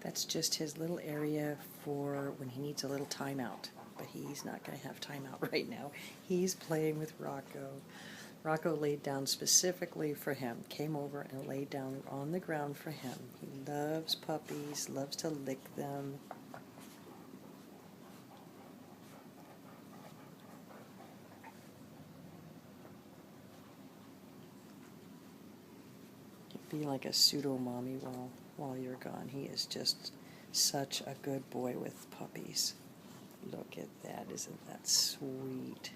That's just his little area for when he needs a little time out. But he's not going to have time out right now. He's playing with Rocco. Rocco laid down specifically for him, came over and laid down on the ground for him. He loves puppies, loves to lick them. He'd be like a pseudo-mommy while you're gone. He is just such a good boy with puppies. Look at that, isn't that sweet?